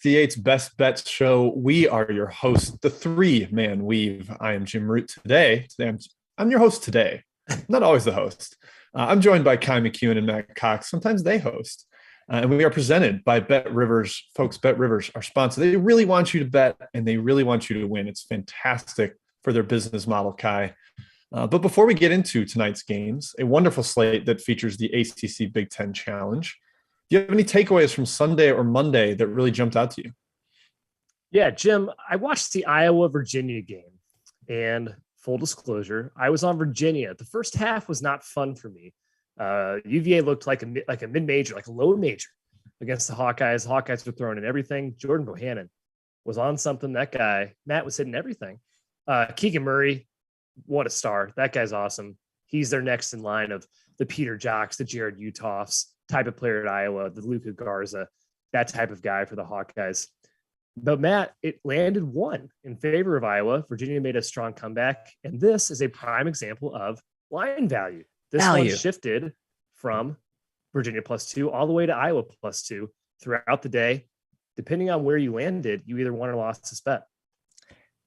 68's Best Bets show. We are your host, the three-man weave. I am Jim Root today. I'm your host today. Not always the host. I'm joined by Kai McEwen and Matt Cox. Sometimes they host. And we are presented by BetRivers. Folks, BetRivers, our sponsor. They really want you to bet, and they really want you to win. It's fantastic for their business model, Kai. But before we get into tonight's games, a wonderful slate that features the ACC Big Ten Challenge. Do you have any takeaways from Sunday or Monday that really jumped out to you? Yeah, Jim, I watched the Iowa-Virginia game, and full disclosure, I was on Virginia. The first half was not fun for me. UVA looked like a mid-major, like a low major against the Hawkeyes. The Hawkeyes were throwing in everything. Jordan Bohannon was on something. That guy, Matt, was hitting everything. Keegan Murray, what a star. That guy's awesome. He's their next in line of the Peter Jocks, the Jared Utoffs type of player at Iowa, the Luka Garza, that type of guy for the Hawkeyes. But Matt, it landed one in favor of Iowa. Virginia made a strong comeback, and this is a prime example of line value. This one shifted from Virginia +2 all the way to Iowa +2 throughout the day. Depending on where you landed, you either won or lost this bet.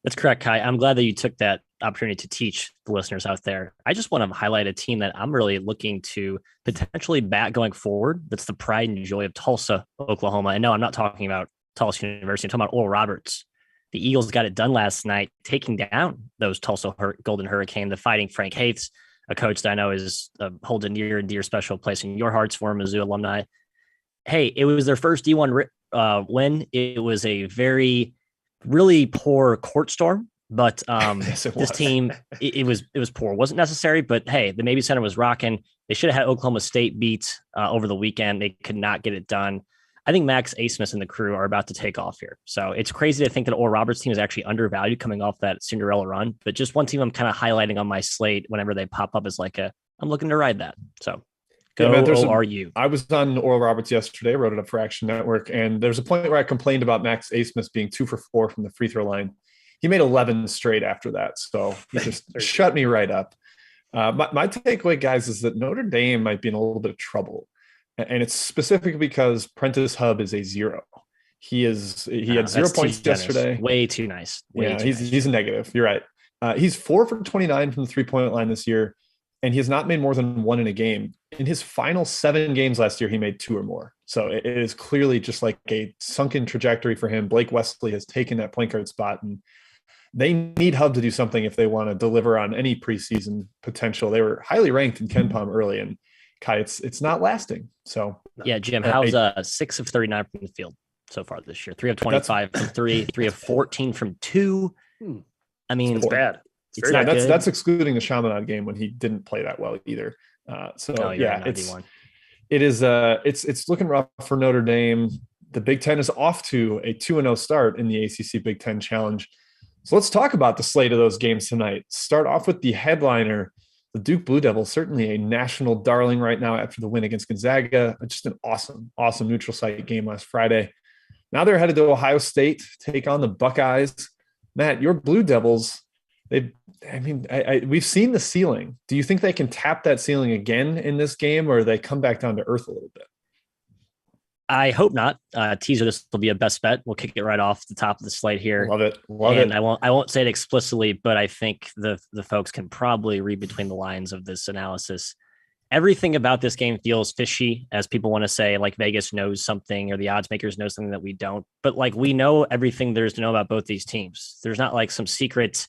That's correct, Kai. I'm glad that you took that opportunity to teach the listeners out there. I just want to highlight a team that I'm really looking to potentially bat going forward. That's the pride and joy of Tulsa, Oklahoma. And no, I'm not talking about Tulsa University. I'm talking about Oral Roberts. The Eagles got it done last night, taking down those Tulsa Golden Hurricane, the Fighting Frank Haiths, a coach that I know is holds a near and dear special place in your hearts, former Mizzou alumni. Hey, it was their first D1 win. It was a really poor court storm, but yes, this team, it was poor. It wasn't necessary, but hey, the Navy Center was rocking. They should have had Oklahoma State beat over the weekend. They could not get it done. I think Max Asmus and the crew are about to take off here. So it's crazy to think that Oral Roberts team is actually undervalued coming off that Cinderella run, but just one team I'm kind of highlighting on my slate whenever they pop up is like I'm looking to ride that. So go ORU. I was on Oral Roberts yesterday, wrote it up for Action Network, and there's a point where I complained about Max Asmus being 2 for 4 from the free throw line. He made 11 straight after that, so he just shut me right up. My takeaway, guys, is that Notre Dame might be in a little bit of trouble. And it's specifically because Prentice Hub is a 0. He had 0 points yesterday. Way too nice. He's a negative. You're right. He's 4 for 29 from the 3-point line this year, and he has not made more than 1 in a game. In his final 7 games last year, he made 2 or more. So it is clearly just like a sunken trajectory for him. Blake Wesley has taken that point guard spot, and they need Hub to do something if they want to deliver on any preseason potential. They were highly ranked in KenPom early, and Kai, it's not lasting. So yeah, Jim, how's 6 of 39 from the field so far this year? 3 of 25 from 3, 3 of 14 from 2. I mean, it's bad. That's excluding the Chaminade game when he didn't play that well either. It's looking rough for Notre Dame. The Big Ten is off to a 2-0 start in the ACC Big Ten Challenge. So let's talk about the slate of those games tonight. Start off with the headliner. The Duke Blue Devils, certainly a national darling right now after the win against Gonzaga. Just an awesome neutral site game last Friday. Now they're headed to Ohio State to take on the Buckeyes. Matt, your Blue Devils, we've seen the ceiling. Do you think they can tap that ceiling again in this game, or they come back down to earth a little bit? I hope not. Teaser, this will be a best bet. We'll kick it right off the top of the slate here. Love it. I won't say it explicitly, but I think the folks can probably read between the lines of this analysis. Everything about this game feels fishy, as people want to say, like Vegas knows something or the odds makers know something that we don't. But like we know everything there is to know about both these teams. There's not like some secret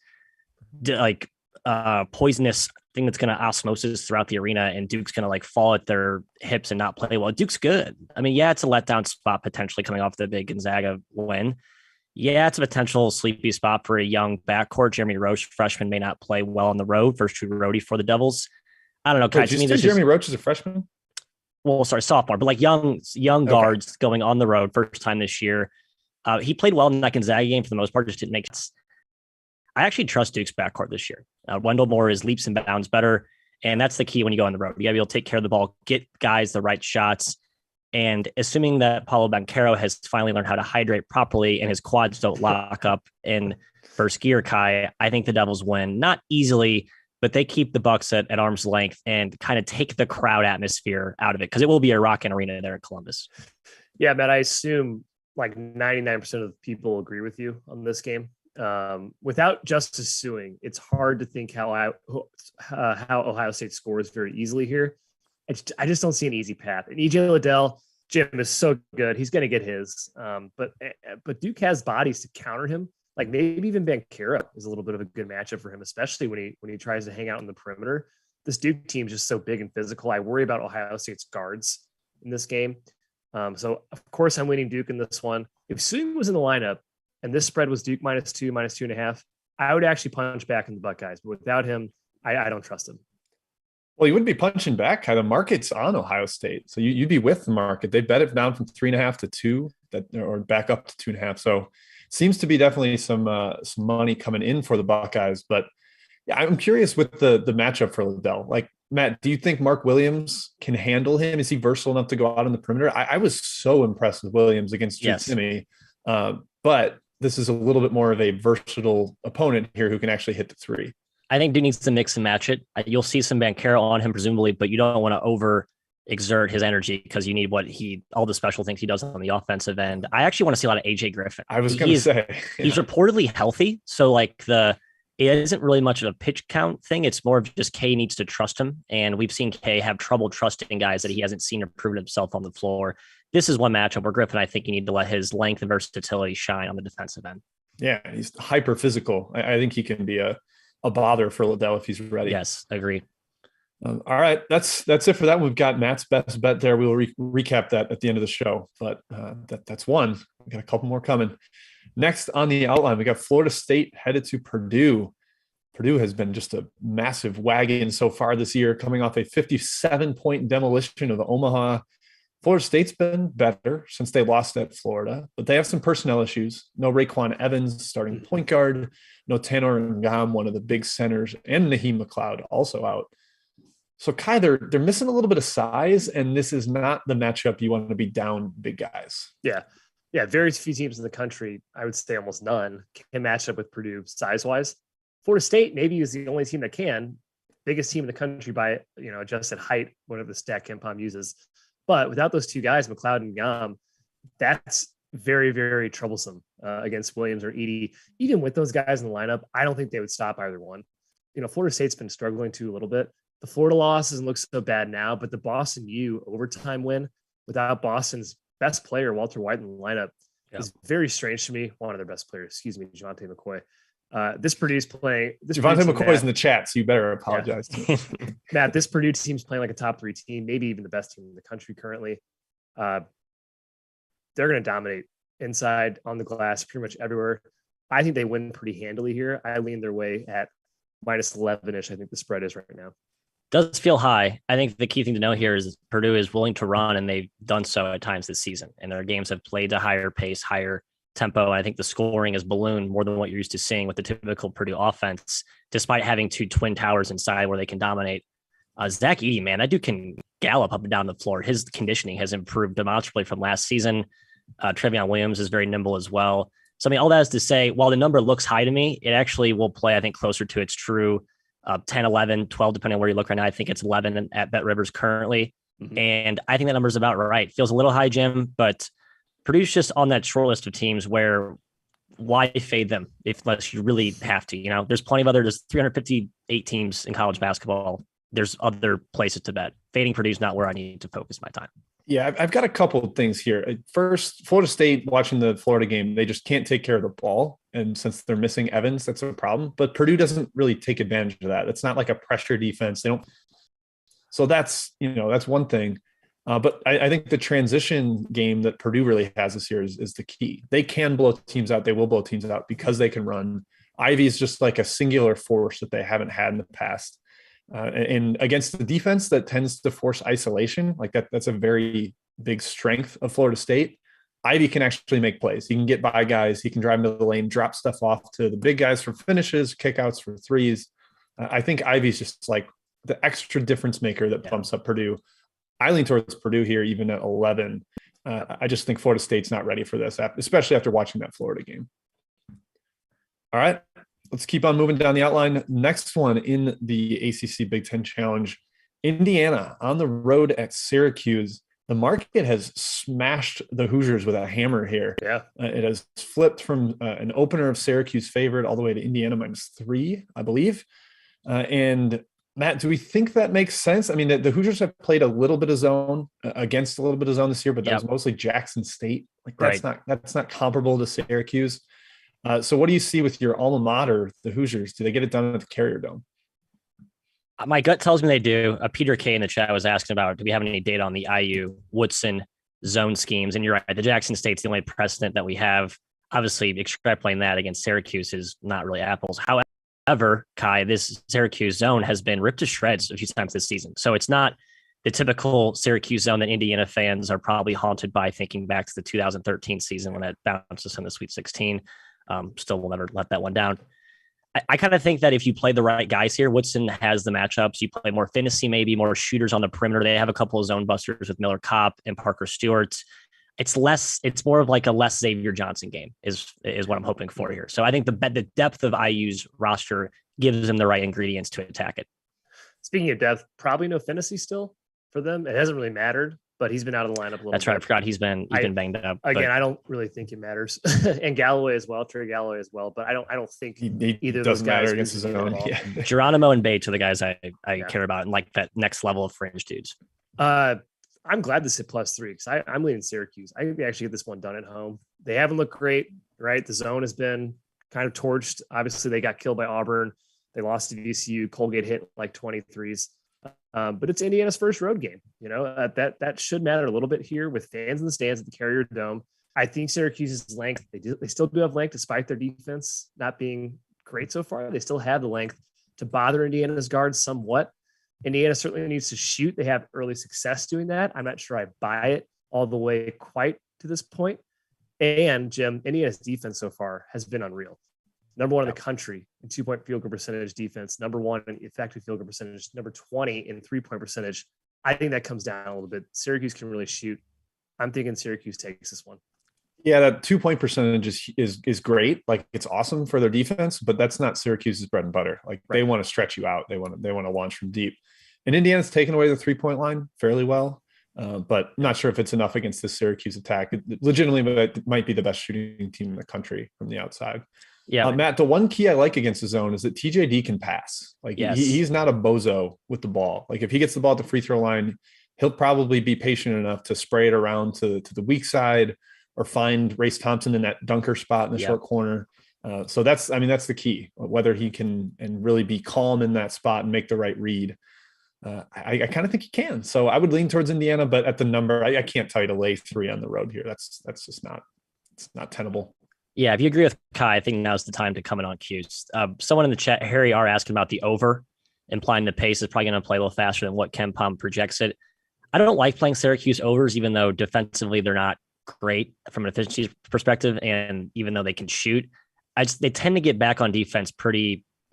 poisonous thing that's going to osmosis throughout the arena and Duke's going to like fall at their hips and not play well. Duke's good. I mean, yeah, it's a letdown spot potentially coming off the big Gonzaga win. Yeah, it's a potential sleepy spot for a young backcourt. Jeremy Roach, freshman, may not play well on the road. First true roadie for the Devils. I don't know. Wait, Jeremy Roach is a freshman? Well, sorry, sophomore, but like young guards going on the road first time this year. He played well in that Gonzaga game for the most part, just didn't make sense. I actually trust Duke's backcourt this year. Wendell Moore is leaps and bounds better, and that's the key when you go on the road. You got to be able to take care of the ball, get guys the right shots, and assuming that Paulo Banchero has finally learned how to hydrate properly and his quads don't lock up in first gear, Kai, I think the Devils win. Not easily, but they keep the Bucks at arm's length and kind of take the crowd atmosphere out of it because it will be a rocking arena there in Columbus. Yeah, Matt, I assume like 99% of people agree with you on this game. Without Justice Suing, it's hard to think how Ohio State scores very easily here. I just don't see an easy path. And EJ Liddell, Jim is so good. He's going to get his. But Duke has bodies to counter him. Like maybe even Banchero is a little bit of a good matchup for him, especially when he tries to hang out in the perimeter. This Duke team is just so big and physical. I worry about Ohio State's guards in this game. So of course I'm leaning Duke in this one. If Suing was in the lineup and this spread was Duke -2, -2.5, I would actually punch back in the Buckeyes. But without him, I don't trust him. Well, you wouldn't be punching back. The market's on Ohio State, so you'd be with the market. They bet it down from 3.5 to 2, or back up to 2.5. So seems to be definitely some money coming in for the Buckeyes. But yeah, I'm curious with the matchup for Liddell. Like Matt, do you think Mark Williams can handle him? Is he versatile enough to go out on the perimeter? I was so impressed with Williams against Jimmy, but this is a little bit more of a versatile opponent here who can actually hit the three. I think Duke needs to mix and match it. You'll see some Banchero on him, presumably, but you don't want to over exert his energy because you need all the special things he does on the offensive end. I actually want to see a lot of AJ Griffin. I was going to say. He's reportedly healthy. So it isn't really much of a pitch count thing. It's more of just K needs to trust him. And we've seen K have trouble trusting guys that he hasn't seen or proven himself on the floor. This is one matchup where Griffin, I think you need to let his length and versatility shine on the defensive end. Yeah, he's hyper physical. I think he can be a bother for Liddell if he's ready. Yes, agreed. All right, that's it for that. We've got Matt's best bet there. We'll recap that at the end of the show, but that's one. We got a couple more coming. Next on the outline, we got Florida State headed to Purdue. Purdue has been just a massive wagon so far this year, coming off a 57-point demolition of Omaha. Florida State's been better since they lost at Florida, but they have some personnel issues. No Raekwon Evans, starting point guard. No Tanner Ngam, one of the big centers, and Naheem McLeod also out. So Kai, they're missing a little bit of size, and this is not the matchup you want to be down big guys. Yeah. Very few teams in the country, I would say almost none, can match up with Purdue size-wise. Florida State maybe is the only team that can. Biggest team in the country by adjusted height, whatever the stat KenPom uses. But without those two guys, McLeod and Ngam, that's very, very troublesome against Williams or Edey. Even with those guys in the lineup, I don't think they would stop either one. Florida State's been struggling too a little bit. The Florida loss doesn't look so bad now, but the Boston U overtime win without Boston's best player, Walter White, in the lineup is very strange to me. One of their best players, Javonte McCoy. This Purdue's playing. Javonte McCoy's in the chat, so you better apologize to him. Matt, this Purdue team's playing like a top 3 team, maybe even the best team in the country currently. They're going to dominate inside, on the glass, pretty much everywhere. I think they win pretty handily here. I lean their way at -11-ish. I think the spread is right now. Does feel high. I think the key thing to know here is Purdue is willing to run, and they've done so at times this season. And their games have played a higher pace, higher tempo. I think the scoring is ballooned more than what you're used to seeing with the typical Purdue offense, despite having 2 twin towers inside where they can dominate. Zach Edey, man, that dude can gallop up and down the floor. His conditioning has improved demonstrably from last season. Trevion Williams is very nimble as well. So, all that is to say, while the number looks high to me, it actually will play, I think, closer to its true 10, 11, 12, depending on where you look right now. I think it's 11 at BetRivers currently. Mm-hmm. And I think that number is about right. Feels a little high, Jim, but Purdue's just on that short list of teams where why fade them unless you really have to. There's plenty of there's 358 teams in college basketball. There's other places to bet. Fading Purdue's not where I need to focus my time. Yeah, I've got a couple of things here. First, Florida State, watching the Florida game, they just can't take care of the ball. And since they're missing Evans, that's a problem. But Purdue doesn't really take advantage of that. It's not like a pressure defense. They don't. So that's one thing. But I think the transition game that Purdue really has this year is the key. They can blow teams out. They will blow teams out because they can run. Ivy is just like a singular force that they haven't had in the past. And against the defense that tends to force isolation, like that's a very big strength of Florida State. Ivy can actually make plays. He can get by guys. He can drive into the lane, drop stuff off to the big guys for finishes, kickouts for threes. I think Ivy's just like the extra difference maker that bumps up Purdue. I lean towards Purdue here, even at 11. I just think Florida State's not ready for this, especially after watching that Florida game. All right. Let's keep on moving down the outline. Next one in the ACC Big Ten Challenge, Indiana on the road at Syracuse. the market has smashed the Hoosiers with a hammer here. Yeah. It has flipped from an opener of Syracuse favored all the way to Indiana -3, I believe. And Matt, do we think that makes sense? I mean, the Hoosiers have played a little bit of zone against a little bit of zone this year, but that was mostly Jackson State. Like that's not comparable to Syracuse. So what do you see with your alma mater, the Hoosiers? Do they get it done at the Carrier Dome? My gut tells me they do. Peter K in the chat was asking about, do we have any data on the IU Woodson zone schemes? And you're right, the Jackson State's the only precedent that we have. Obviously, extrapolating that against Syracuse is not really apples. However, Kai, this Syracuse zone has been ripped to shreds a few times this season. So it's not the typical Syracuse zone that Indiana fans are probably haunted by, thinking back to the 2013 season when that bounced us in the Sweet 16. Still will never let that one down. I kind of think that if you play the right guys here, Woodson has the matchups. You play more fantasy, maybe more shooters on the perimeter. They have a couple of zone busters with Miller Kopp and Parker Stewart. It's more of like a less Xavier Johnson game is what I'm hoping for here. So I think the depth of IU's roster gives them the right ingredients to attack it. Speaking of depth, probably no fantasy still for them. It hasn't really mattered, but he's been out of the lineup a little bit. That's right. I forgot he's been banged up. Again, I don't really think it matters. And Galloway as well, Trey Galloway as well. But I don't think either of those guys against his own. Yeah. Geronimo and Bates are the guys I care about and like that next level of fringe dudes. I'm glad this hit +3 because I'm leaning Syracuse. I think they actually get this one done at home. They haven't looked great, right? The zone has been kind of torched. Obviously, they got killed by Auburn. They lost to VCU. Colgate hit like 23s. But it's Indiana's first road game. You know, that should matter a little bit here with fans in the stands at the Carrier Dome. I think Syracuse's length, they still do have length despite their defense not being great so far. They still have the length to bother Indiana's guards somewhat. Indiana certainly needs to shoot. They have early success doing that. I'm not sure I buy it all the way quite to this point. And Jim, Indiana's defense so far has been unreal. Number 1 in the country in 2-point field goal percentage defense, number 1 in effective field goal percentage, number 20 in 3-point percentage. I think that comes down a little bit. Syracuse can really shoot. I'm thinking Syracuse takes this one. Yeah, that 2-point percentage is great. Like it's awesome for their defense, but that's not Syracuse's bread and butter. Like They want to stretch you out. They want to launch from deep. And Indiana's taken away the 3-point line fairly well, but I'm not sure if it's enough against the Syracuse attack. Legitimately, it might be the best shooting team in the country from the outside. Yeah, Matt, the one key I like against the zone is that TJD can pass. Like he's not a bozo with the ball. Like if he gets the ball at the free throw line, he'll probably be patient enough to spray it around to the weak side or find Race Thompson in that dunker spot in the short corner. So that's the key, whether he can and really be calm in that spot and make the right read. I kind of think he can. So I would lean towards Indiana, but at the number, I can't tell you to lay 3 on the road here. That's just not tenable. Yeah, if you agree with Kai, I think now's the time to come in on cues. Someone in the chat, Harry R, asking about the over, implying the pace is probably going to play a little faster than what Ken Pom projects it. I don't like playing Syracuse overs, even though defensively they're not great from an efficiency perspective, and even though they can shoot, they tend to get back on defense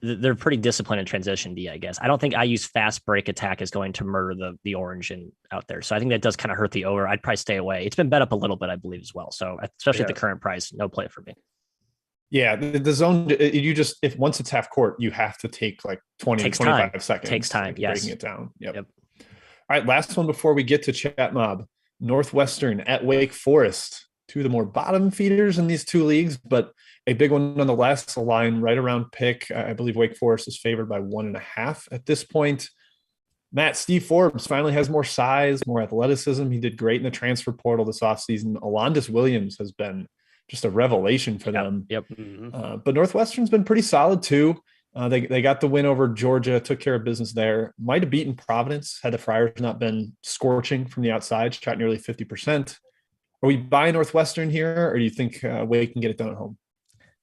they're pretty disciplined in transition D, I guess. I don't think IU's fast break attack is going to murder the orange and out there. So I think that does kind of hurt the over. I'd probably stay away. It's been bet up a little bit, I believe, as well. So especially at the current price, no play for me. Yeah, the zone, if once it's half court, you have to take like 20 to 25 seconds. Takes time, yes. Breaking it down. Yep. All right, last one before we get to Chat Mob. Northwestern at Wake Forest. 2 of the more bottom feeders in these 2 leagues, but a big one nonetheless. A line right around pick. I believe Wake Forest is favored by 1.5 at this point. Matt, Steve Forbes finally has more size, more athleticism. He did great in the transfer portal this offseason. Alondis Williams has been just a revelation for them. Yep. But Northwestern's been pretty solid too. They got the win over Georgia, took care of business there. Might have beaten Providence had the Friars not been scorching from the outside, shot nearly 50%. Are we buying Northwestern here, or do you think Wake can get it done at home?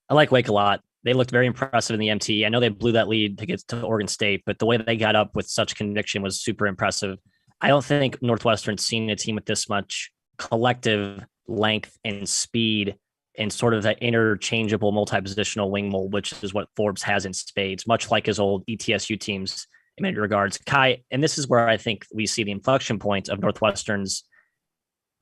I like Wake a lot. They looked very impressive in the MT. I know they blew that lead to get to Oregon State, but the way that they got up with such conviction was super impressive. I don't think Northwestern's seen a team with this much collective length and speed and sort of that interchangeable multi-positional wing mold, which is what Forbes has in spades, much like his old ETSU teams in many regards. Kai, and this is where I think we see the inflection point of Northwestern's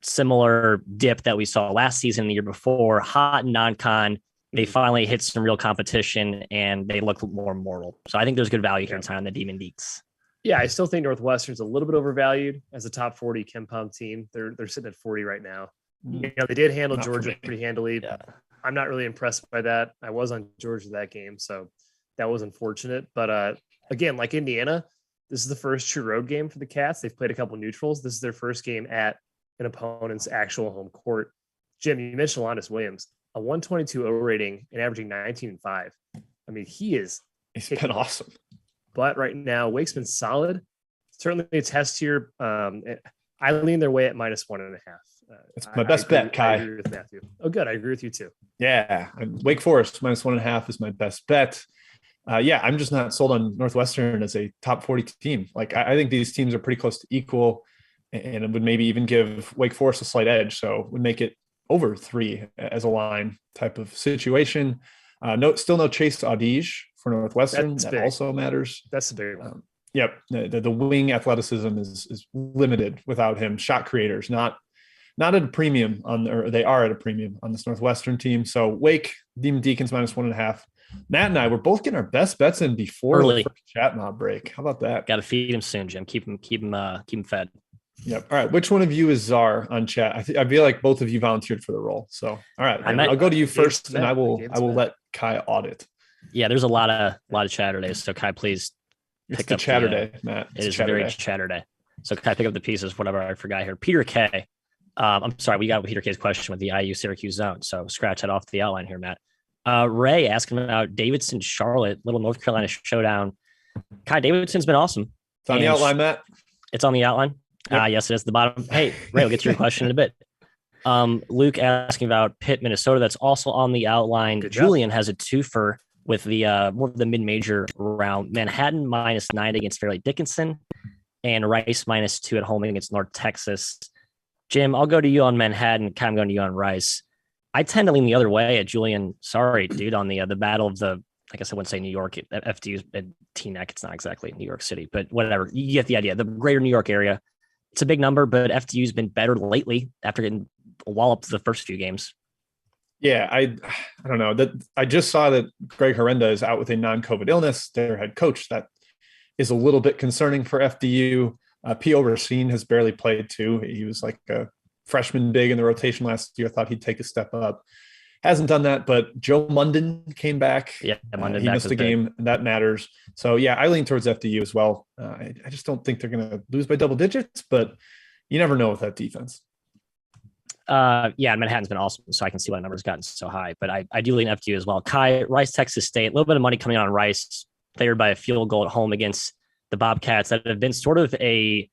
similar dip that we saw last season, the year before, hot non-con. They finally hit some real competition and they look more mortal. So I think there's good value here in time on the Demon Deeks. Yeah, I still think Northwestern's a little bit overvalued as a top 40 Ken Palm team. They're sitting at 40 right now. They did handle Georgia pretty handily. Yeah. I'm not really impressed by that. I was on Georgia that game, so that was unfortunate. But again, like Indiana, this is the first true road game for the Cats. They've played a couple neutrals. This is their first game at an opponent's actual home court. Jim, you mentioned Alondes Williams, a 122 O rating and averaging 19-5. I mean, he's been awesome. But right now, Wake's been solid. Certainly a test here. I lean their way at -1.5. It's my best bet, Kai. I agree with Matthew. Oh, good. I agree with you too. Yeah. Wake Forest -1.5 is my best bet. I'm just not sold on Northwestern as a top 40 team. Like, I think these teams are pretty close to equal, and it would maybe even give Wake Forest a slight edge. So would make it over 3 as a line type of situation. Still no Chase Audige for Northwestern. That also matters. That's a big one. Yep. The wing athleticism is limited without him. Shot creators, not at a premium or they are at a premium on this Northwestern team. So Wake, Demon Deacons -1.5. Matt and I were both getting our best bets in before the first chat mob break. How about that? Got to feed him soon, Jim. Keep him fed. Yep. All right. Which one of you is czar on chat? I feel like both of you volunteered for the role. So, all right, I'll go to you first, and I will let Kai audit. Yeah, there's a lot of chatter days. So Kai, please pick up chatter day, Matt. It is very chatter day. So Kai, pick up the pieces, whatever I forgot here. Peter K. I'm sorry, we got Peter K's question with the IU Syracuse zone. So scratch that off the outline here, Matt. Ray asking about Davidson, Charlotte, little North Carolina showdown. Kai, Davidson's been awesome. It's on the outline, Matt. It's on the outline. Yep. Yes, it is the bottom. Hey, Ray, we'll get to your question in a bit. Luke asking about Pitt, Minnesota. That's also on the outline. Good Julian job. has a twofer with the more of the mid-major round. Manhattan -9 against Fairleigh Dickinson, and Rice -2 at home against North Texas. Jim, I'll go to you on Manhattan. Kai, I'm going to you on Rice. I tend to lean the other way at Julian. Sorry, dude, on the battle of the, I guess I wouldn't say New York. FDU's Teaneck. It's not exactly New York City, but whatever. You get the idea. The greater New York area. It's a big number, but FDU's been better lately after getting walloped the first few games. Yeah, I don't know. That I just saw that Greg Herenda is out with a non-COVID illness. Their head coach. That is a little bit concerning for FDU. P.O. Racine has barely played too. He was like a freshman big in the rotation last year. I thought he'd take a step up. Hasn't done that, but Joe Munden came back. Yeah, Munden he missed a game, and that matters. So, yeah, I lean towards FDU as well. I just don't think they're going to lose by double digits, but you never know with that defense. Manhattan's been awesome, so I can see why the number's gotten so high, but I do lean FDU as well. Kai, Rice, Texas State, a little bit of money coming on Rice, favored by a field goal at home against the Bobcats that have been sort of a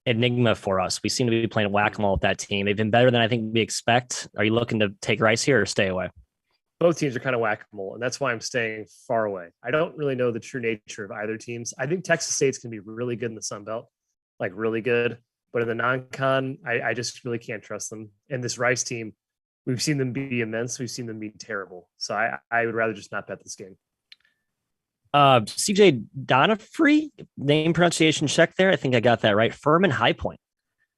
enigma for us. We seem to be playing whack-a-mole with that team. They've been better than I think we expect. Are you looking to take Rice here or stay away? Both teams are kind of whack-a-mole, and that's why I'm staying far away. I don't really know the true nature of either teams. I think Texas State's going to be really good in the Sun Belt, like really good. But in the non-con, I just really can't trust them. And this Rice team, we've seen them be immense. We've seen them be terrible. So I would rather just not bet this game. CJ Donofree, name pronunciation check there. I think I got that right. Furman High Point,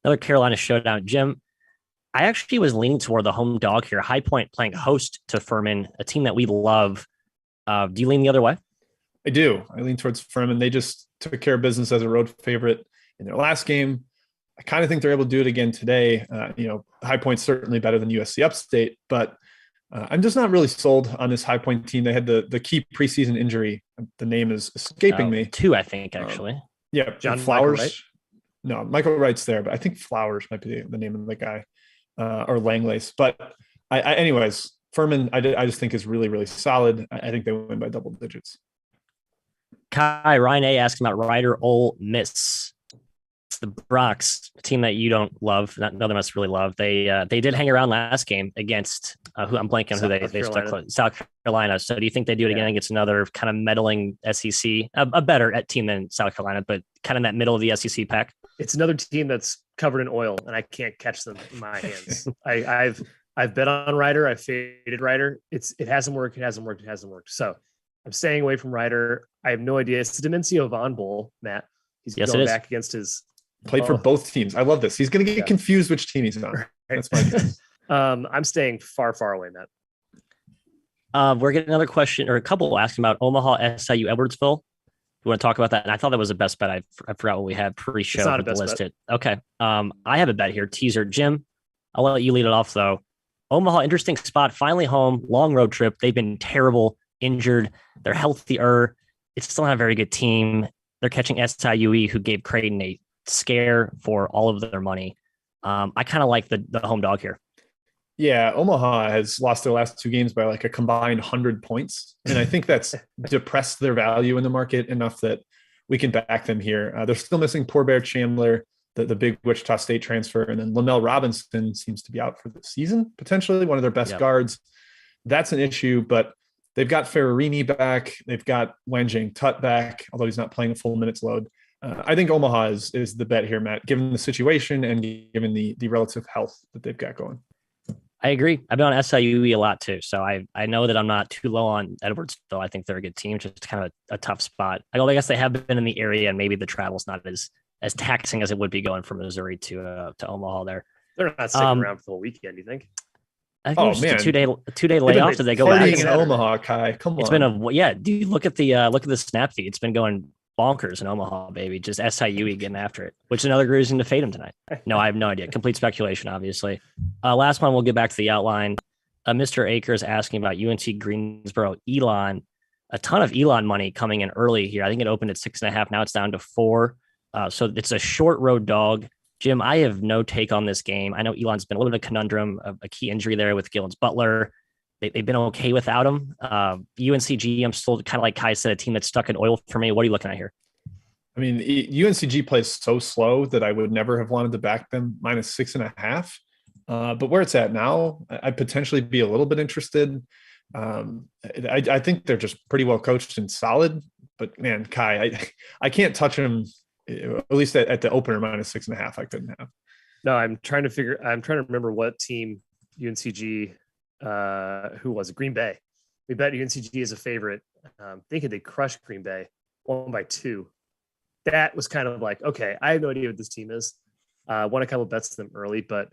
another Carolina showdown. Jim, I actually was leaning toward the home dog here. High Point playing host to Furman, a team that we love. Do you lean the other way? I do. I lean towards Furman. They just took care of business as a road favorite in their last game. I kind of think they're able to do it again today. High Point's certainly better than USC Upstate, but I'm just not really sold on this High Point team. They had the key preseason injury. The name is escaping me. 2, I think, actually. John Flowers. Michael Wright? No, Michael Wright's there, but I think Flowers might be the name of the guy, or Langlace. But anyways, Furman, I just think is really, really solid. I think they win by double digits. Kai, Ryan A. asking about Rider Ole Miss. It's the Broncos, a team that you don't love. None of us really love. They did hang around last game against who I'm blanking on who they stuck close, South Carolina. So do you think they do it again against another kind of meddling SEC, a better team than South Carolina, but kind of in that middle of the SEC pack? It's another team that's covered in oil, and I can't catch them in my hands. I've bet on Rider. I've faded Rider. It hasn't worked. It hasn't worked. It hasn't worked. So I'm staying away from Rider. I have no idea. It's the Demencio Vaughn Bowl, Matt. He's going back against his. Played for both teams. I love this. He's going to get confused which team he's on. Right. That's my guess. I'm staying far, far away, Matt. We're getting another question or a couple asking about Omaha, SIU, Edwardsville. You want to talk about that? And I thought that was the best bet. I forgot what we had pre-show. It's not a best listed. Okay. I have a bet here. Teaser. Jim, I'll let you lead it off though. Omaha, interesting spot. Finally home. Long road trip. They've been terrible, injured. They're healthier. It's still not a very good team. They're catching SIUE, who gave Creighton a scare for all of their money. I kind of like the home dog here. Yeah, Omaha has lost their last 2 games by like a combined 100 points. And I think that's depressed their value in the market enough that we can back them here. They're still missing Poor Bear Chandler, the big Wichita State transfer. And then Lamell Robinson seems to be out for the season, potentially one of their best guards. That's an issue, but they've got Ferrarini back. They've got Wanjing Tut back, although he's not playing a full minutes load. I think Omaha is the bet here, Matt, given the situation and given the relative health that they've got going. I agree. I've been on SIUE a lot too. So I know that I'm not too low on Edwardsville. I think they're a good team, just kind of a tough spot. I guess they have been in the area and maybe the travel's not as taxing as it would be going from Missouri to Omaha there. They're not sticking around for the whole weekend, you think? I think it's just a two-day layoff. Did they go back in Omaha, Kai? Come on. It's been do you look at the snap feed? It's been going bonkers in Omaha, baby. Just SIUE getting after it, which is another reason to fade him tonight. No, I have no idea. Complete speculation, obviously. Last one, we'll get back to the outline. Mr. Akers asking about UNC Greensboro. Elon, a ton of Elon money coming in early here. I think it opened at 6.5. Now it's down to 4. So it's a short road dog. Jim, I have no take on this game. I know Elon's been a little bit of a conundrum, a key injury there with Gillens Butler. They've been okay without him. UNCG, I'm still kind of like Kai said, a team that's stuck in oil for me. What are you looking at here? I mean, UNCG plays so slow that I would never have wanted to back them -6.5. But where it's at now, I'd potentially be a little bit interested. I think they're just pretty well coached and solid. But man, Kai, I can't touch them. At least at the opener -6.5, I couldn't have. No, I'm trying to remember what team UNCG. Who was it? Green Bay. We bet UNCG is a favorite. Thinking they crushed Green Bay 1-2. That was kind of like, okay, I have no idea what this team is. Won a couple of bets to them early, but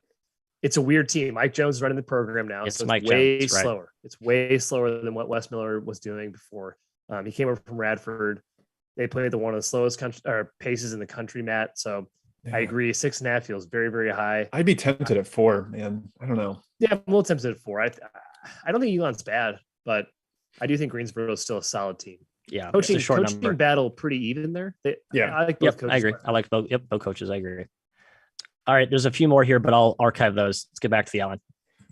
it's a weird team. Mike Jones is running the program now. It's so Mike way Jones, slower. Right. It's way slower than what Wes Miller was doing before. He came over from Radford. They played one of the slowest paces in the country, Matt. So yeah. I agree. 6.5 feels very, very high. I'd be tempted at 4, man. I don't know. Yeah, I'm a little tempted at 4. I don't think Elon's bad, but I do think Greensboro is still a solid team. Yeah, coaching battle pretty even there. I like both coaches. I agree. I like both. Yep, both coaches. I agree. All right, there's a few more here, but I'll archive those. Let's get back to the outline.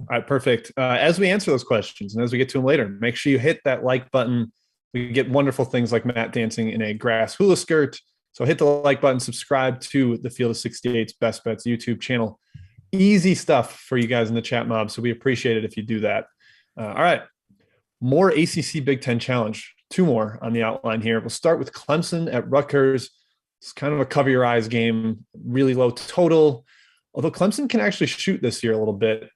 All right, perfect. As we answer those questions and as we get to them later, make sure you hit that like button. We get wonderful things like Matt dancing in a grass hula skirt. So hit the like button, subscribe to the Field of 68's Best Bets YouTube channel. Easy stuff for you guys in the chat mob. So we appreciate it if you do that. All right. More ACC Big Ten Challenge. 2 more on the outline here. We'll start with Clemson at Rutgers. It's kind of a cover your eyes game, really low total. Although Clemson can actually shoot this year a little bit.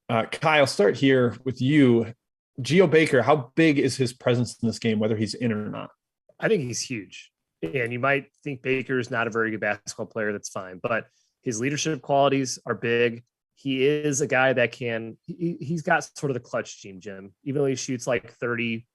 Kai, I'll start here with you. Geo Baker, how big is his presence in this game, whether he's in or not? I think he's huge. And you might think Baker's not a very good basketball player. That's fine. But his leadership qualities are big. He is a guy that he's got sort of the clutch gene, Jim. Even though he shoots like 30%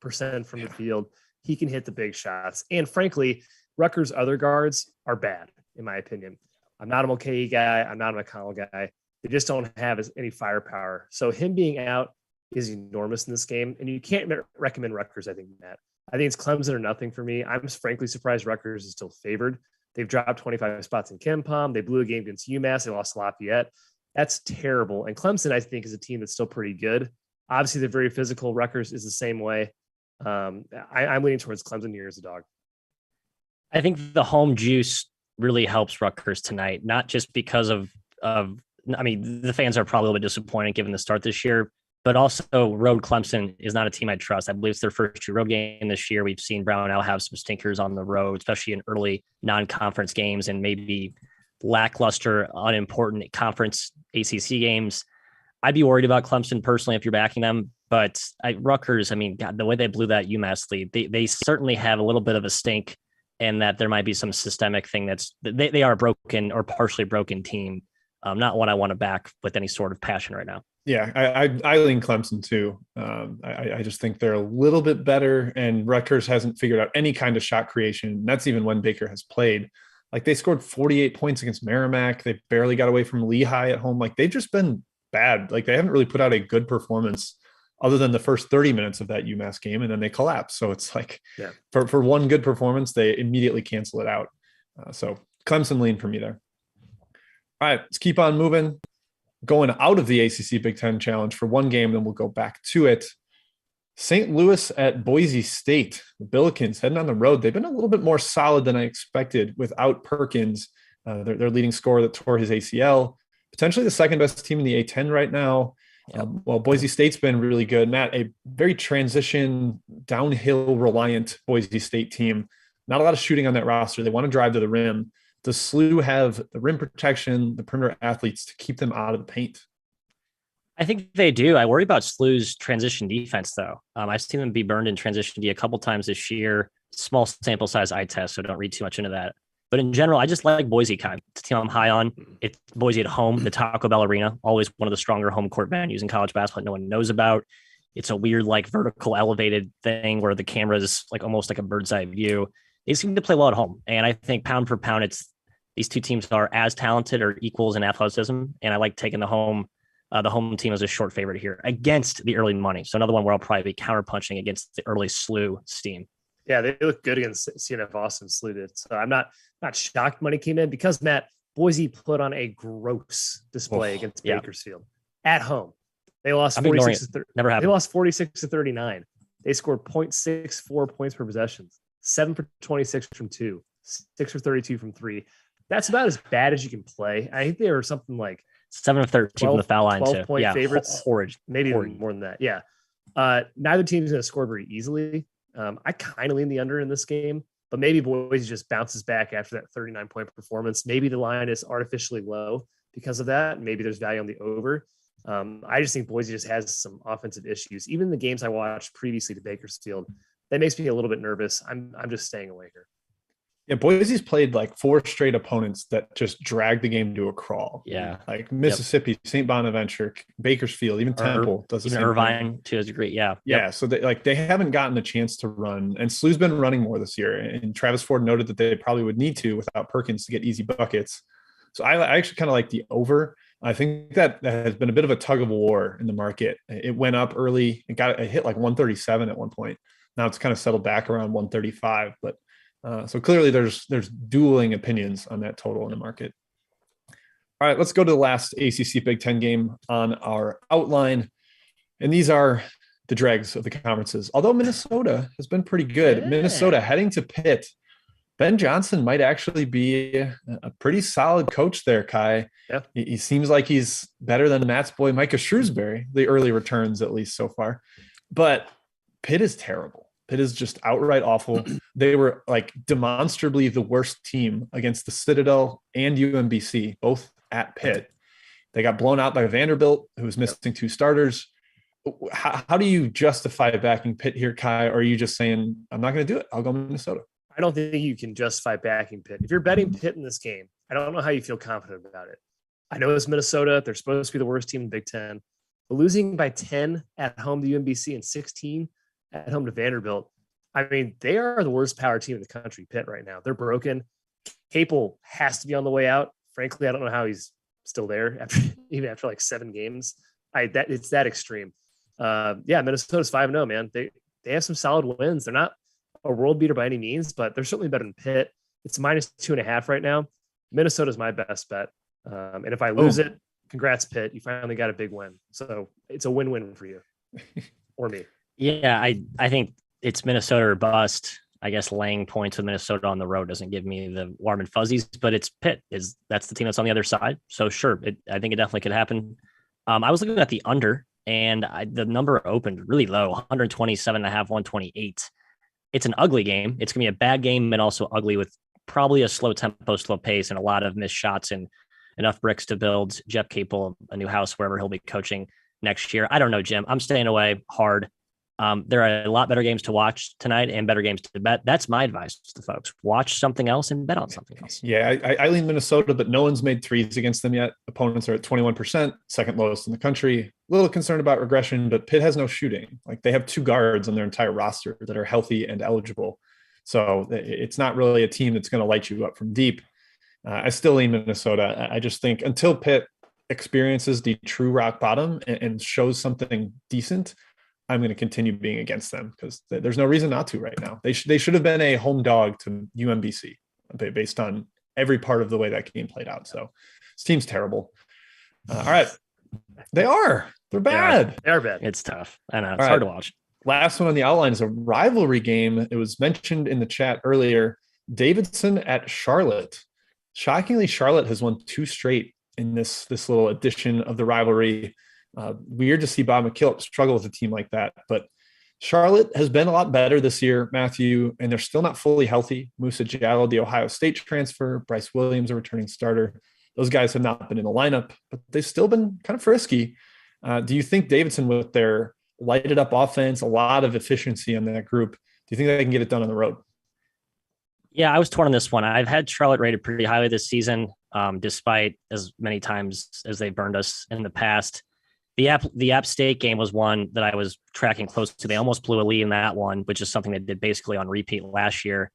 from the field, he can hit the big shots. And frankly, Rutgers' other guards are bad, in my opinion. I'm not a Mulcahy guy. I'm not a McConnell guy. They just don't have any firepower. So him being out is enormous in this game. And you can't recommend Rutgers, I think, Matt. I think it's Clemson or nothing for me. I'm frankly surprised Rutgers is still favored. They've dropped 25 spots in KenPom. They blew a game against UMass. They lost to Lafayette. That's terrible. And Clemson, I think, is a team that's still pretty good. Obviously, they're very physical. Rutgers is the same way. I'm leaning towards Clemson here as a dog. I think the home juice really helps Rutgers tonight, not just because of the fans are probably a little bit disappointed given the start this year, but also road Clemson is not a team I trust. I believe it's their first true road game this year. We've seen Brown now have some stinkers on the road, especially in early non-conference games and maybe lackluster, unimportant conference ACC games. I'd be worried about Clemson personally if you're backing them, but Rutgers, God, the way they blew that UMass lead, they certainly have a little bit of a stink, and that there might be some systemic thing they are a broken or partially broken team. Not one I want to back with any sort of passion right now. Yeah, I lean Clemson too. I just think they're a little bit better, and Rutgers hasn't figured out any kind of shot creation. That's even when Baker has played. Like they scored 48 points against Merrimack. They barely got away from Lehigh at home. Like they've just been bad. Like they haven't really put out a good performance other than the first 30 minutes of that UMass game, and then they collapse. So it's like for one good performance, they immediately cancel it out. So Clemson lean for me there. All right, let's keep on moving. Going out of the ACC Big Ten Challenge for one game, then we'll go back to it. St. Louis at Boise State. The Billikens heading on the road. They've been a little bit more solid than I expected without Perkins, their leading scorer that tore his ACL. Potentially the second best team in the A10 right now. Well, Boise State's been really good. Matt, a very transition, downhill reliant Boise State team. Not a lot of shooting on that roster. They want to drive to the rim. Does SLU have the rim protection, the perimeter athletes to keep them out of the paint? I think they do. I worry about SLU's transition defense, though. I've seen them be burned in transition D a couple times this year. Small sample size eye test, so don't read too much into that. But in general, I just like Boise. It's a team I'm high on. It's Boise at home, the Taco Bell Arena, always one of the stronger home court venues in college basketball no one knows about. It's a weird, like, vertical elevated thing where the camera is like almost like a bird's eye view. They seem to play well at home. And I think pound for pound, these two teams are as talented or equals in athleticism. And I like taking the home team as a short favorite here against the early money. So another one where I'll probably be counterpunching against the early SLU steam. Yeah, they look good against CNF Austin. SLU did. So I'm not shocked money came in because, Matt, Boise put on a gross display against Bakersfield at home. They lost 46 They lost 46 to 39. They scored 0.64 points per possession, 7 for 26 from 2, 6 for 32 from 3. That's about as bad as you can play. I think they were something like 7 of 13 from the foul line, 12-point favorites. Horrid. Maybe even more than that. Yeah. Neither team is going to score very easily. I kind of lean the under in this game, but maybe Boise just bounces back after that 39-point performance. Maybe the line is artificially low because of that. Maybe there's value on the over. I just think Boise just has some offensive issues. Even the games I watched previously to Bakersfield, that makes me a little bit nervous. I'm just staying away here. Yeah, Boise's played like 4 straight opponents that just dragged the game to a crawl. Yeah, like Mississippi, St. Bonaventure, Bakersfield, even Temple does the same. Irvine to a degree. Yeah. So they haven't gotten a chance to run, and SLU's been running more this year. And Travis Ford noted that they probably would need to without Perkins to get easy buckets. So I actually kind of like the over. I think that has been a bit of a tug of war in the market. It went up early. It hit like 137 at one point. Now it's kind of settled back around 135, but. So clearly there's dueling opinions on that total in the market. All right, let's go to the last ACC Big Ten game on our outline. And these are the dregs of the conferences. Although Minnesota has been pretty good. Yeah. Minnesota heading to Pitt. Ben Johnson might actually be a pretty solid coach there, Kai. Yeah. He seems like he's better than Matt's boy, Micah Shrewsbury, the early returns at least so far. But Pitt is terrible. It is just outright awful. They were like demonstrably the worst team against the Citadel and UMBC, both at Pitt. They got blown out by Vanderbilt, who was missing 2 starters. How do you justify backing Pitt here, Kai? Or are you just saying, I'm not going to do it? I'll go Minnesota. I don't think you can justify backing Pitt. If you're betting Pitt in this game, I don't know how you feel confident about it. I know it's Minnesota. They're supposed to be the worst team in the Big Ten. But losing by 10 at home to UMBC and 16 at home to Vanderbilt. I mean, they are the worst power team in the country, Pitt, right now. They're broken. Capel has to be on the way out. Frankly, I don't know how he's still there even after like 7 games. It's that extreme. Minnesota's 5-0, man. They have some solid wins. They're not a world beater by any means, but they're certainly better than Pitt. It's -2.5 right now. Minnesota's my best bet. And if I lose it, congrats, Pitt. You finally got a big win. So it's a win-win for you or me. Yeah, I think it's Minnesota or bust. I guess laying points with Minnesota on the road doesn't give me the warm and fuzzies, but it's Pitt. That's the team that's on the other side. So sure, I think it definitely could happen. I was looking at the under, and the number opened really low, 127.5, 128. It's an ugly game. It's going to be a bad game and also ugly with probably a slow tempo, slow pace, and a lot of missed shots and enough bricks to build Jeff Capel a new house wherever he'll be coaching next year. I don't know, Jim. I'm staying away hard. There are a lot better games to watch tonight and better games to bet. That's my advice to folks. Watch something else and bet on something else. Yeah, I lean Minnesota, but no one's made threes against them yet. Opponents are at 21%, second lowest in the country. little concerned about regression, but Pitt has no shooting. Like they have 2 guards on their entire roster that are healthy and eligible. So it's not really a team that's going to light you up from deep. I still lean Minnesota. I just think until Pitt experiences the true rock bottom and shows something decent, I'm going to continue being against them because there's no reason not to right now. They should have been a home dog to UMBC based on every part of the way that game played out. So this team's terrible. All right. They're bad. They are bad. It's tough. I know. It's hard to watch. Last one on the outline is a rivalry game. It was mentioned in the chat earlier. Davidson at Charlotte. Shockingly, Charlotte has won 2 straight in this little edition of the rivalry. Weird to see Bob McKillop struggle with a team like that, but Charlotte has been a lot better this year, Matthew, and they're still not fully healthy. Musa Jallo, the Ohio State transfer, Bryce Williams, a returning starter. Those guys have not been in the lineup, but they've still been kind of frisky. Do you think Davidson, with their lighted up offense, a lot of efficiency in that group, do you think they can get it done on the road? Yeah, I was torn on this one. I've had Charlotte rated pretty highly this season, despite as many times as they burned us in the past. The App State game was one that I was tracking close to. They almost blew a lead in that one, which is something they did basically on repeat last year.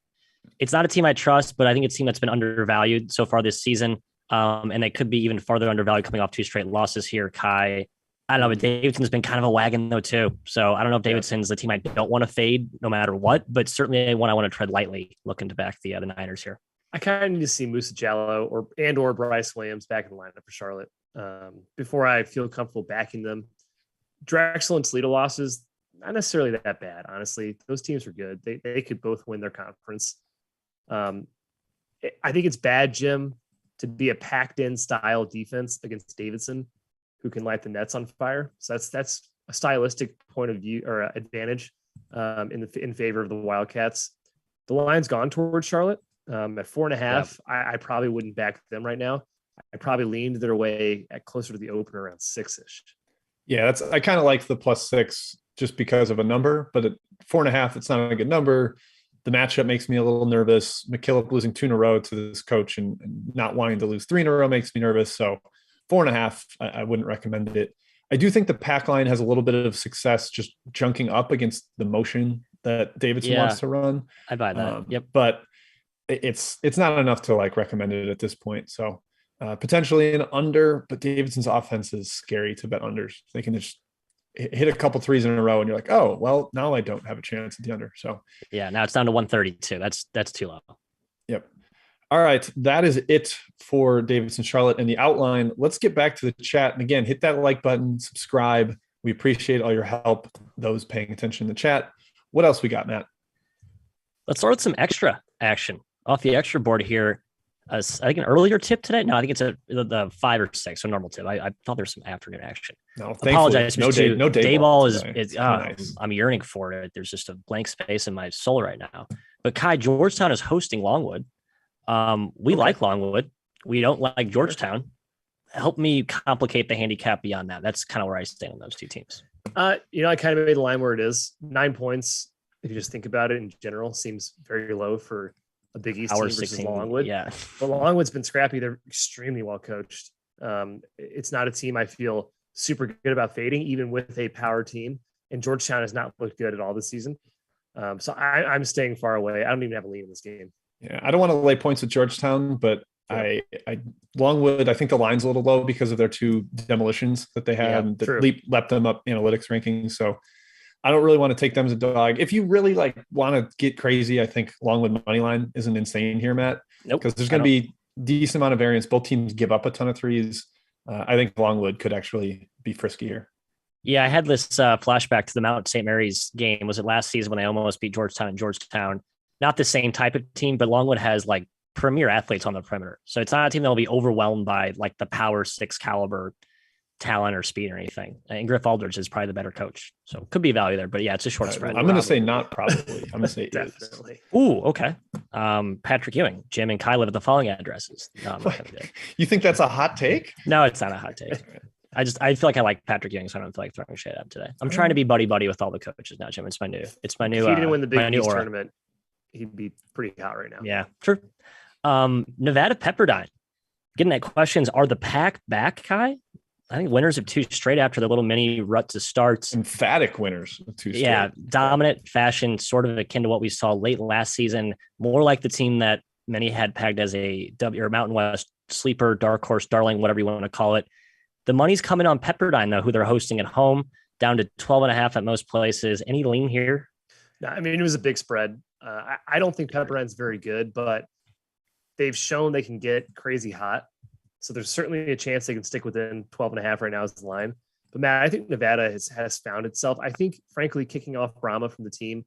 It's not a team I trust, but I think it's a team that's been undervalued so far this season. And they could be even farther undervalued coming off 2 straight losses here, Kai. I don't know, but Davidson's been kind of a wagon though too. So I don't know if Davidson's the team I don't want to fade no matter what, but certainly one I want to tread lightly looking to back the Niners here. I kind of need to see Musa Jallo or Bryce Williams back in the lineup for Charlotte before I feel comfortable backing them. Drexel and Toledo losses, not necessarily that bad, honestly. Those teams are good. They could both win their conference. I think it's bad, Jim, to be a packed-in style defense against Davidson, who can light the nets on fire. So that's a stylistic point of view or advantage in favor of the Wildcats. The line's gone towards Charlotte at 4.5. Yep. I probably wouldn't back them right now. I probably leaned their way at closer to the opener around 6-ish. Yeah, I kind of like the +6 just because of a number, but at 4.5, it's not a good number. The matchup makes me a little nervous. McKillop losing 2 in a row to this coach and not wanting to lose 3 in a row makes me nervous. So 4.5, I wouldn't recommend it. I do think the pack line has a little bit of success just junking up against the motion that Davidson wants to run. I buy that. Yep. But it's not enough to like recommend it at this point. So potentially an under, but Davidson's offense is scary to bet unders. They can just hit a couple 3s in a row and you're like, oh, well, now I don't have a chance at the under. So yeah, now it's down to 132. That's too low. Yep. All right. That is it for Davidson Charlotte and the outline. Let's get back to the chat. And again, hit that like button, subscribe. We appreciate all your help, those paying attention in the chat. What else we got, Matt? Let's start with some extra action off the extra board here. I think an earlier tip today. No, I think it's the 5 or 6, so normal tip. I thought there's some afternoon action. No, apologize. No day ball is nice. I'm yearning for it. There's just a blank space in my soul right now. But Kai, Georgetown is hosting Longwood. We like Longwood. We don't like Georgetown. Help me complicate the handicap beyond that. That's kind of where I stand on those 2 teams. I kind of made the line where it is. 9 points, if you just think about it in general, seems very low for a Big East team versus Longwood. Yeah. But Longwood's been scrappy. They're extremely well coached. It's not a team I feel super good about fading, even with a power team. And Georgetown has not looked good at all this season. So I'm staying far away. I don't even have a lead in this game. Yeah, I don't want to lay points at Georgetown, but I Longwood, I think the line's a little low because of their 2 demolitions that they had that leapt them up analytics rankings. So I don't really want to take them as a dog. If you really want to get crazy, I think Longwood money line isn't insane here, Matt. Nope. Because there's going to be decent amount of variance. Both teams give up a ton of 3s. I think Longwood could actually be frisky here. Yeah, I had this flashback to the Mount St. Mary's game. Was it last season when they almost beat Georgetown and Georgetown? Not the same type of team, but Longwood has like premier athletes on the perimeter. So it's not a team that will be overwhelmed by like the power 6 caliber talent or speed or anything. And Griff Aldridge is probably the better coach. So could be value there, but yeah, it's a short spread. I'm going to say not probably. I'm going to say definitely. Ooh, okay. Patrick Ewing, Jim and Kai live at the following addresses. No, I'm not gonna do it. You think that's a hot take? No, it's not a hot take. I feel like I like Patrick Ewing, so I don't feel like throwing shade up today. I'm trying to be buddy with all the coaches now, Jim. It's my new. If he didn't win the Big East tournament, he'd be pretty hot right now. Yeah, true. Nevada Pepperdine. Getting at questions. Are the Pack back, Kai? I think winners of 2 straight after the little mini rut to start. Emphatic winners of 2 straight. Yeah, dominant fashion, sort of akin to what we saw late last season. More like the team that many had pegged as a W or Mountain West sleeper, dark horse, darling, whatever you want to call it. The money's coming on Pepperdine, though, who they're hosting at home, down to 12.5 at most places. Any lean here? No, I mean, it was a big spread. I don't think Pepperdine's very good, but they've shown they can get crazy hot. So there's certainly a chance they can stick within 12.5 right now as the line. But Matt, I think Nevada has found itself. I think, frankly, kicking off Brahma from the team,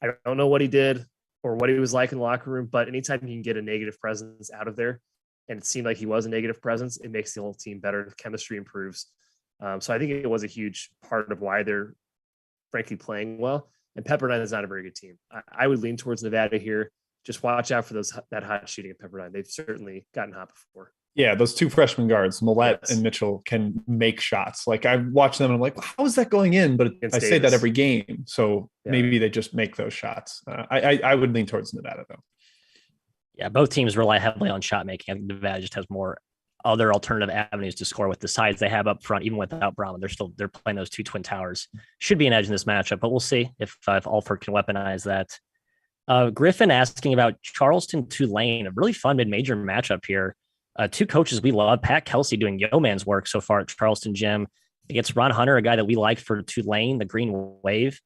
I don't know what he did or what he was like in the locker room, but anytime you can get a negative presence out of there, and it seemed like he was a negative presence, it makes the whole team better. The chemistry improves. So I think it was a huge part of why they're frankly playing well. And Pepperdine is not a very good team. I would lean towards Nevada here. Just watch out for that hot shooting at Pepperdine. They've certainly gotten hot before. Yeah, those 2 freshman guards, Millette and Mitchell, can make shots. Like I watch them and I'm like, well, how is that going in? But I say that every game. So maybe they just make those shots. I would lean towards Nevada though. Yeah, both teams rely heavily on shot making. I think Nevada just has more other alternative avenues to score with the sides they have up front, even without Brahma. They're playing those 2 twin towers. Should be an edge in this matchup, but we'll see if Alford can weaponize that. Griffin asking about Charleston Tulane, a really fun mid-major matchup here. 2 coaches we love. Pat Kelsey doing yeoman's work so far at Charleston Gym. Against Ron Hunter, a guy that we like for Tulane, the Green Wave.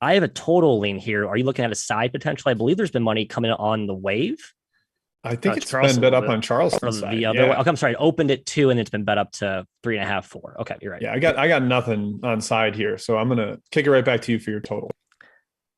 I have a total lean here. Are you looking at a side potential? I believe there's been money coming on the Wave. I think it's been bet up on Charleston's side. The other way. Okay, I'm sorry. I opened it 2 and it's been bet up to 3.5, 4. Okay, you're right. Yeah, I got nothing on side here. So I'm gonna kick it right back to you for your total.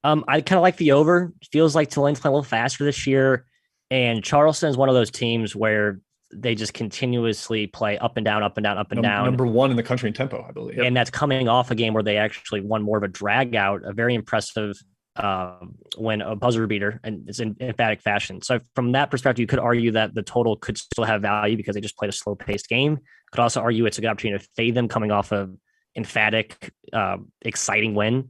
I kind of like the over. Feels like Tulane's playing a little faster this year. And Charleston is one of those teams where they just continuously play up and down, up and down, up and down. Number 1 in the country in tempo, I believe. And that's coming off a game where they actually won more of a drag out, a very impressive win, a buzzer beater, and it's in emphatic fashion. So from that perspective, you could argue that the total could still have value because they just played a slow paced game. Could also argue it's a good opportunity to fade them coming off of emphatic, exciting win.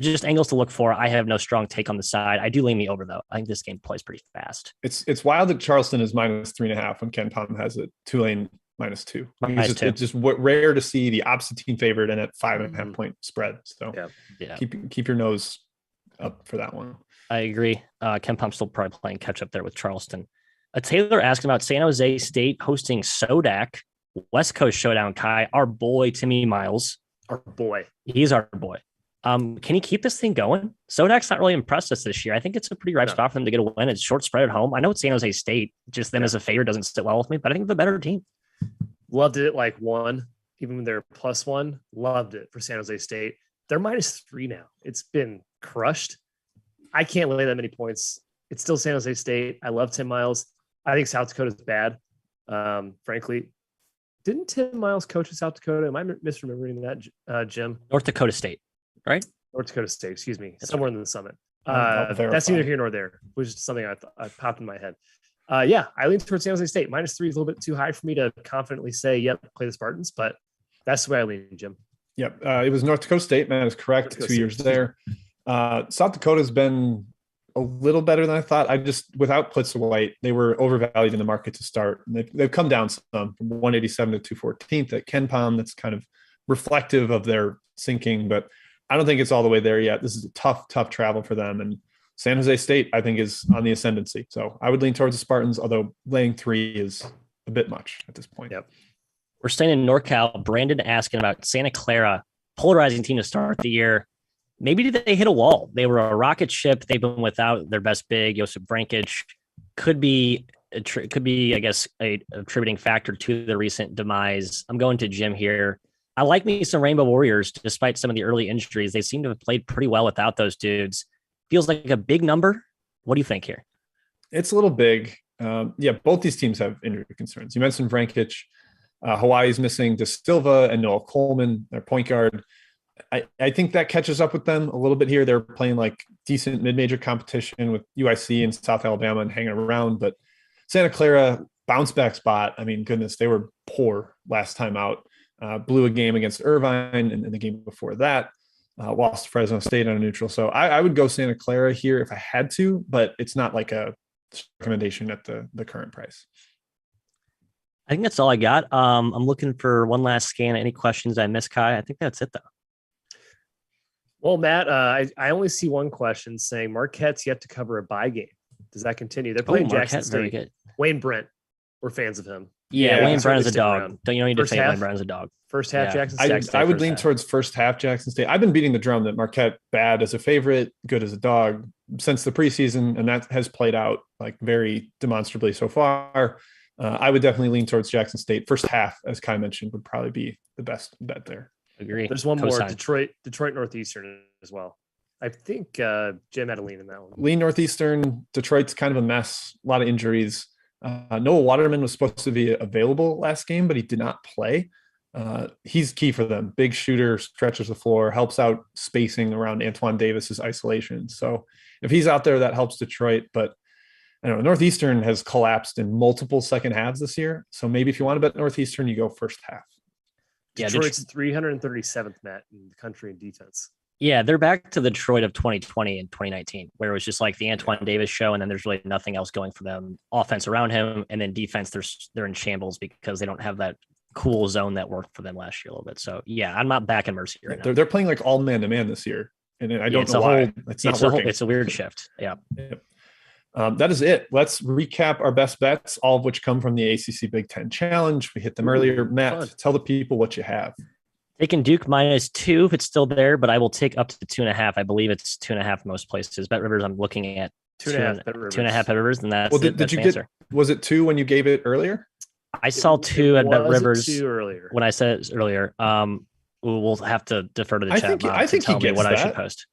Just angles to look for. I have no strong take on the side. I do lean the over though. I think this game plays pretty fast. It's wild that Charleston is -3.5 when Ken Palm has it. Tulane -2. It's just rare to see the opposite team favored and at 5.5 point spread. So keep your nose up for that one. I agree. Ken Palm's still probably playing catch up there with Charleston. Taylor asking about San Jose State hosting Sodak, West Coast Showdown. Kai, our boy Timmy Miles, he's our boy. Can he keep this thing going? Sodak's not really impressed us this year. I think it's a pretty ripe spot for them to get a win. It's short spread at home. I know it's San Jose State. Just them as a favorite doesn't sit well with me, but I think they're a better team. Loved it like 1, even when they're +1. Loved it for San Jose State. They're -3 now. It's been crushed. I can't lay that many points. It's still San Jose State. I love Tim Miles. I think South Dakota is bad. Frankly, didn't Tim Miles coach in South Dakota? Am I misremembering that, Jim? North Dakota State. Right? North Dakota State, excuse me. That's somewhere in the Summit. That's neither here nor there, which is something I popped in my head. I lean towards San Jose State. -3 is a little bit too high for me to confidently say, yep, play the Spartans, but that's the way I lean, Jim. Yep. It was North Dakota State. Man, is correct. 2 years there. South Dakota's been a little better than I thought. Without Plitzwhite, they were overvalued in the market to start. And they've come down some from 187 to 214th at Ken Palm. That's kind of reflective of their sinking, but I don't think it's all the way there yet. This is a tough travel for them. And San Jose State, I think, is on the ascendancy. So I would lean towards the Spartans, although laying 3 is a bit much at this point. Yep. We're staying in NorCal. Brandon asking about Santa Clara, polarizing team to start the year. Maybe did they hit a wall? They were a rocket ship. They've been without their best big, Josip Brankic. Could be, I guess, a attributing factor to the recent demise. I'm going to Jim here. I like me some Rainbow Warriors, despite some of the early injuries. They seem to have played pretty well without those dudes. Feels like a big number. What do you think here? It's a little big. Both these teams have injury concerns. You mentioned Brankic. Hawaii's missing De Silva and Noel Coleman, their point guard. I think that catches up with them a little bit here. They're playing like decent mid-major competition with UIC and South Alabama and hanging around. But Santa Clara, bounce back spot. I mean, goodness, they were poor last time out. Blew a game against Irvine, and the game before that lost to Fresno State on a neutral. So I would go Santa Clara here if I had to, but it's not like a recommendation at the current price. I think that's all I got. I'm looking for one last scan. Any questions I missed, Kai? I think that's it, though. Well, Matt, I only see one question saying Marquette's yet to cover a bye game. Does that continue? They're playing Jackson State. Very good. Wayne Brent, we're fans of him. Yeah, Wayne Brent is a dog. Around. Don't need to say Wayne Brent is a dog. First half, Jackson State. I would lean towards first half Jackson State. I've been beating the drum that Marquette bad as a favorite, good as a dog since the preseason, and that has played out like very demonstrably so far. I would definitely lean towards Jackson State. First half, as Kai mentioned, would probably be the best bet there. Agree. There's one more, Detroit Northeastern as well. I think Jim had a lean in that one. Lean Northeastern. Detroit's kind of a mess. A lot of injuries. Noah Waterman was supposed to be available last game, but he did not play. He's key for them. Big shooter, stretches the floor, helps out spacing around Antoine Davis's isolation. So if he's out there, that helps Detroit. But I don't know, Northeastern has collapsed in multiple second halves this year. So maybe if you want to bet Northeastern, you go first half. Detroit's 337th, Matt, in the country in defense. Yeah, they're back to the Detroit of 2020 and 2019, where it was just like the Antoine Davis show, and then there's really nothing else going for them. Offense around him, and then defense, they're in shambles because they don't have that cool zone that worked for them last year a little bit. So yeah, I'm not back in Mercy right now. They're playing like all man to man this year, and I don't know why. It's not working. It's a weird shift. Yeah. That is it. Let's recap our best bets, all of which come from the ACC Big Ten Challenge. We hit them earlier. Matt, tell the people what you have. Taking Duke -2 if it's still there, but I will take up to 2.5. I believe it's 2.5 most places. BetRivers, I'm looking at 2.5 BetRivers, and that's did you get? Was it 2 when you gave it earlier? I saw 2 at BetRivers 2 earlier. When I said it earlier. We'll have to defer to the chat. I think he gets what that. I should post.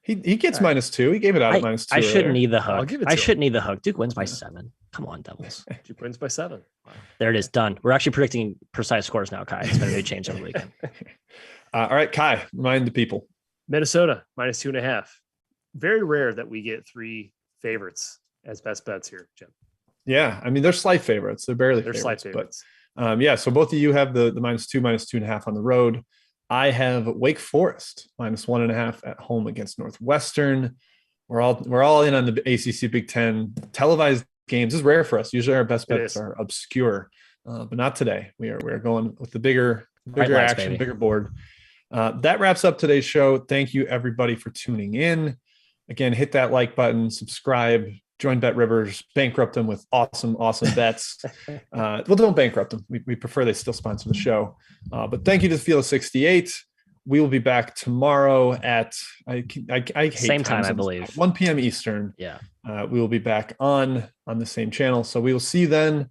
He gets -2. He gave it out at -2. I shouldn't need the hook. I shouldn't need the hook. Duke wins by 7. Come on, Devils. Duke wins by 7. Wow. There it is. Done. We're actually predicting precise scores now, Kai. It's been a new change over the weekend. All right, Kai, remind the people. Minnesota -2.5. Very rare that we get 3 favorites as best bets here, Jim. Yeah, I mean, they're slight favorites. They're barely favorites. Slight favorites. But so both of you have the -2, -2.5 on the road. I have Wake Forest -1.5 at home against Northwestern. We're all in on the ACC Big Ten televised games. This is rare for us. Usually our best bets are obscure, but not today. We're going with the bigger action, baby. Bigger board. That wraps up today's show. Thank you everybody for tuning in. Again, hit that like button, subscribe, join BetRivers, bankrupt them with awesome bets. Well, don't bankrupt them. We prefer they still sponsor the show. But thank you to Field 68. We will be back tomorrow at I hate same time, I believe 1 p.m. Eastern. Yeah. We will be back on the same channel. So we will see you then.